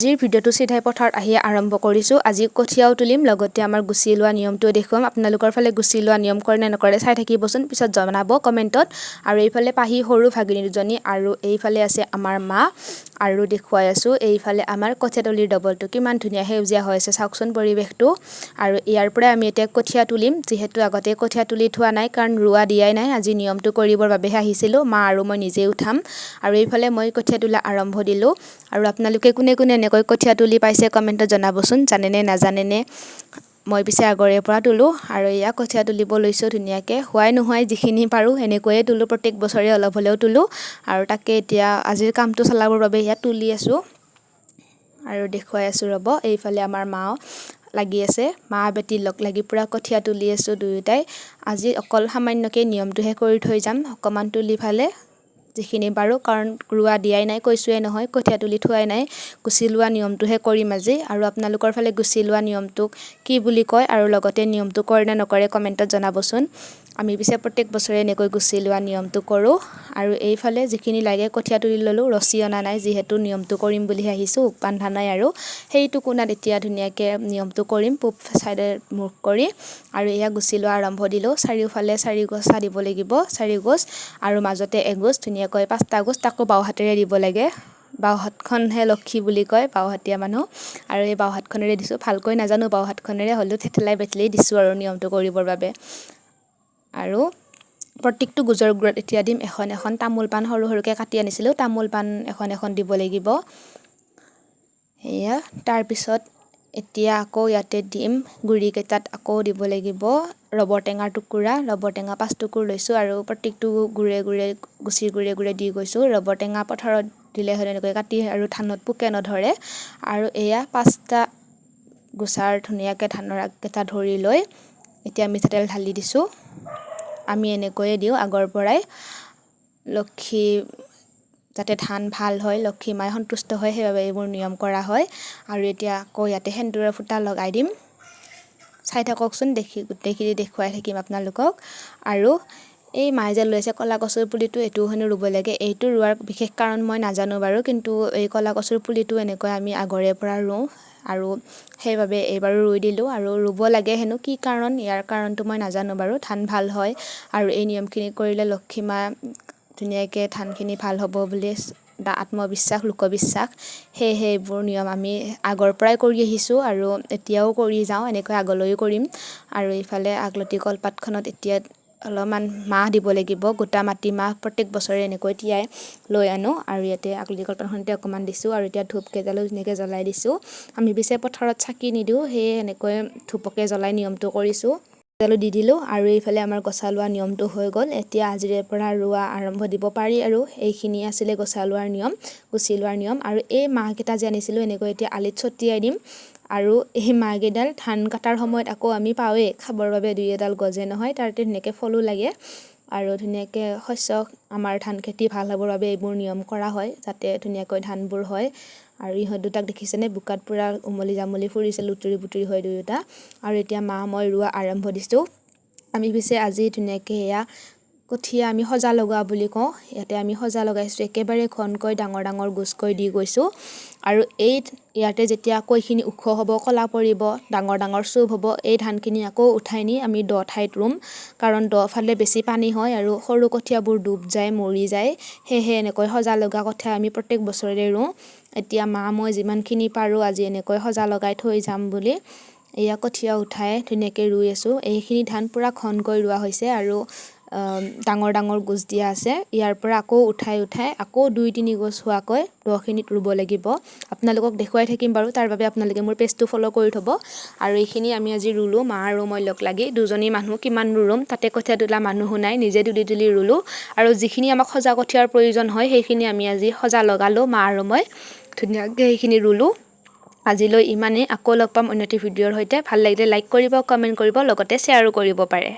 আজিৰ ভিডিঅ'টো চিধাই পথাৰত আহি আৰম্ভ কৰিছোঁ। আজি কঠিয়াও তুলিম, লগতে আমাৰ গুচি লোৱা নিয়মটো দেখুৱাম। আপোনালোকৰ ফালে গুচি লোৱা নিয়ম কৰে নে নকৰে চাই থাকিবচোন, পিছত জনাব কমেণ্টত। আৰু এইফালে পাহি সৰু ভাগিনী দুজনী, আৰু এইফালে আছে আমাৰ মা। আৰু দেখুৱাই আছোঁ এইফালে আমাৰ কঠিয়াতলিৰ ডবলটো কিমান ধুনীয়া সেউজীয়া হৈ আছে চাওকচোন পৰিৱেশটো। আৰু ইয়াৰ পৰাই আমি এতিয়া কঠীয়া তুলিম, যিহেতু আগতে কঠীয়া তুলি থোৱা নাই, কাৰণ ৰোৱা দিয়াই নাই। আজি নিয়মটো কৰিবৰ বাবেহে আহিছিলোঁ, মা আৰু মই নিজে উঠাম। আৰু এইফালে মই কঠীয়া তোলা আৰম্ভ দিলোঁ। আৰু আপোনালোকে কোনে কোনে এনেকৈ কঠীয়া তুলি পাইছে কমেণ্টত জনাবচোন, জানেনে নাজানেনে। মই পিছে আগৰে পৰা তোলোঁ, আৰু এয়া কঠীয়া তুলিব লৈছোঁ ধুনীয়াকৈ। হোৱাই নোহোৱাই যিখিনি পাৰোঁ এনেকৈয়ে তোলোঁ, প্ৰত্যেক বছৰে অলপ হ'লেও তোলোঁ। আৰু তাকে এতিয়া আজিৰ কামটো চলাবৰ বাবে ইয়াত তুলি আছোঁ আৰু দেখুৱাই আছোঁ ৰ'ব। এইফালে আমাৰ মাও লাগি আছে, মা বেটি লগ লাগি পূৰা কঠীয়া তুলি আছোঁ দুয়োটাই। আজি অকল সামান্যকৈ নিয়মটোহে কৰি থৈ যাম, অকণমান তুলি ফালে যিখিনি পাৰোঁ, কাৰণ ৰোৱা দিয়াই নাই কৈছোঁৱে নহয়, কঠীয়া তুলি থোৱাই নাই। গুচি লোৱা নিয়মটোহে কৰিম আজি। আৰু আপোনালোকৰ ফালে গুচি লোৱা নিয়মটোক কি বুলি কয়, আৰু লগতে নিয়মটো কৰে নে নকৰে কমেণ্টত জনাবচোন। আমি পিছে প্ৰত্যেক বছৰে এনেকৈ গুচি লোৱা নিয়মটো কৰোঁ। আৰু এইফালে যিখিনি লাগে কঠীয়া তুলি ল'লোঁ, ৰছী অনা নাই যিহেতু নিয়মটো কৰিম বুলিহে আহিছোঁ, বান্ধা নাই। আৰু সেইটো কোণাত এতিয়া ধুনীয়াকৈ নিয়মটো কৰিম, পূব ছাইডে মুখ কৰি। আৰু এয়া গুচি লোৱা আৰম্ভ দিলোঁ। চাৰিওফালে 4 গছা দিব লাগিব, 4 গছ, আৰু মাজতে এগছ, ধুনীয়াকৈ 5টা গছ, তাকো বাওঁ হাতেৰে দিব লাগে। বাওঁ হাতখনহে লক্ষী বুলি কয় বাওঁহাতীয়া মানুহ, আৰু এই বাওঁ হাতখনেৰে দিছোঁ। ভালকৈ নাজানো বাওঁ হাতখনেৰে, হ'লেও থেতেলাই বেঠেলাই দিছোঁ আৰু নিয়মটো কৰিবৰ বাবে। আৰু প্ৰত্যেকটো গোজৰ গুৰত এতিয়া দিম এখন এখন তামোল পাণ, সৰু সৰুকৈ কাটি আনিছিলোঁ, তামোল পাণ এখন এখন দিব লাগিব। সেয়া তাৰপিছত এতিয়া আকৌ ইয়াতে দিম, গুৰিকেইটাত আকৌ দিব লাগিব ৰবৰ টেঙাৰ টুকুৰা। ৰবৰ টেঙা 5 টুকুৰ লৈছোঁ, আৰু প্ৰত্যেকটো গুৰে গুৰে গুচিৰ গুৰে গুৰে দি গৈছোঁ। ৰবৰ টেঙা পথাৰত দিলে হয় এনেকৈ কাটি, আৰু ধানত পোকে নধৰে। আৰু এয়া 5টা গোচাৰ ধুনীয়াকৈ ধানৰ আগকেইটা ধৰি লৈ এতিয়া মিঠাতেল ঢালি দিছোঁ। আমি এনেকৈয়ে দিওঁ আগৰ পৰাই, লক্ষী যাতে ধান ভাল হয়, লক্ষী মাই সন্তুষ্ট হয়, সেইবাবে এইবোৰ নিয়ম কৰা হয়। আৰু এতিয়া আকৌ ইয়াতে সেন্দুৰৰ ফুটা লগাই দিম, চাই থাককচোন, গোটেইখিনি দেখুৱাই থাকিম আপোনালোকক। আৰু এই মায়ে যে লৈ আছে ক'লা কচুৰ পুলিটো, এইটোও হেনো ৰুব লাগে। এইটো ৰোৱাৰ বিশেষ কাৰণ মই নাজানো বাৰু, কিন্তু এই ক'লা কচুৰ পুলিটো এনেকৈ আমি আগৰে পৰা ৰুওঁ, আৰু সেইবাবে এইবাৰো ৰুই দিলোঁ। আৰু ৰুব লাগে হেনো, কি কাৰণ, ইয়াৰ কাৰণটো মই নাজানো বাৰু। ধান ভাল হয়, আৰু এই নিয়মখিনি কৰিলে লক্ষী মা ধুনীয়াকৈ ধানখিনি ভাল হ'ব বুলি আত্মবিশ্বাস, লোকবিশ্বাস। সেয়েহে এইবোৰ নিয়ম আমি আগৰ পৰাই কৰি আহিছোঁ, আৰু এতিয়াও কৰি যাওঁ, এনেকৈ আগলৈও কৰিম। আৰু ইফালে আগলতি কলপাতখনত এতিয়া অলপমান মাহ দিব লাগিব, গোটা মাটি মাহ প্ৰত্যেক বছৰে এনেকৈ তিয়াই লৈ আনোঁ। আৰু ইয়াতে আগলতি কলপাতখনতে অকণমান দিছোঁ, আৰু এতিয়া ধূপকেইডালো ধুনীয়াকৈ জ্বলাই দিছোঁ। আমি পিছে পথাৰত চাকি নিদিওঁ, সেয়ে এনেকৈ ধূপকে জ্বলাই নিয়মটো কৰিছোঁ। দি দিলোঁ, আৰু এইফালে আমাৰ গছা লোৱা নিয়মটো হৈ গ'ল। এতিয়া আজিৰে পৰা ৰোৱা আৰম্ভ দিব পাৰি। আৰু এইখিনি আছিলে গছা লোৱাৰ নিয়ম, গুচি লোৱাৰ নিয়ম। আৰু এই মাহকেইটা যে আনিছিলোঁ, এনেকৈ এতিয়া আলিত ছটিয়াই দিম। আৰু এই মাহকেইডাল ধান কটাৰ সময়ত আকৌ আমি পাওঁৱেই খাবৰ বাবে, 2 এডাল গজে নহয়, তাতে ধুনীয়াকৈ ফলো লাগে। আৰু ধুনীয়াকৈ শস্য আমাৰ ধান খেতি ভাল হ'বৰ বাবে এইবোৰ নিয়ম কৰা হয়, যাতে ধুনীয়াকৈ ধানবোৰ হয়। আৰু ইহঁত দুটাক দেখিছেনে, বোকাত পূৰা উমলি জামলি ফুৰিছে, লুতুৰি পুতুৰি হৈ দুয়োটা। আৰু এতিয়া মা মই ৰোৱা আৰম্ভ দিছোঁ। আমি পিছে আজি ধুনীয়াকৈ এয়া কঠীয়া আমি সজা লগোৱা বুলি কওঁ, ইয়াতে আমি সজা লগাইছোঁ, একেবাৰে ঘনকৈ ডাঙৰ ডাঙৰ গোজকৈ দি গৈছোঁ। আৰু ইয়াতে যেতিয়া আকৌ এইখিনি ওখ হ'ব, ক'লা পৰিব, ডাঙৰ ডাঙৰ চুপ হ'ব, এই ধানখিনি আকৌ উঠাই নি আমি দ ঠাইত ৰুম, কাৰণ দ ফালে বেছি পানী হয়, আৰু সৰু কঠীয়াবোৰ ডুব যায়, মৰি যায়। সেয়েহে এনেকৈ সজা লগা কঠীয়া আমি প্ৰত্যেক বছৰে ৰুওঁ। এতিয়া মা মই যিমানখিনি পাৰোঁ আজি এনেকৈ সজা লগাই থৈ যাম বুলি এয়া কঠীয়া উঠাই ধুনীয়াকৈ ৰুই আছোঁ। এইখিনি ধান পূৰা ঘনকৈ ৰোৱা হৈছে, আৰু ডাঙৰ ডাঙৰ গোজ দিয়া আছে। ইয়াৰ পৰা আকৌ উঠাই আকৌ 2-3 গছ হোৱাকৈ দখিনিত ৰুব লাগিব। আপোনালোকক দেখুৱাই থাকিম বাৰু, তাৰ বাবে আপোনালোকে মোৰ পেজটো ফ'ল' কৰি থ'ব। আৰু এইখিনি আমি আজি ৰুলোঁ, মা আৰু মই লগ লাগি, দুজনী মানুহ কিমান ৰুম, তাতে কঠীয়া তোলা মানুহো নাই, নিজে তুলি তুলি ৰুলোঁ। আৰু যিখিনি আমাক সজা কঠীয়াৰ প্ৰয়োজন হয়, সেইখিনি আমি আজি সজা লগালোঁ, মা আৰু মই ধুনীয়াকৈ সেইখিনি ৰুলোঁ। আজিলৈ ইমানেই, আকৌ লগ পাম অন্য এটি ভিডিঅ'ৰ সৈতে। ভাল লাগিলে লাইক কৰিব, কমেণ্ট কৰিব, লগতে শ্বেয়াৰো কৰিব পাৰে।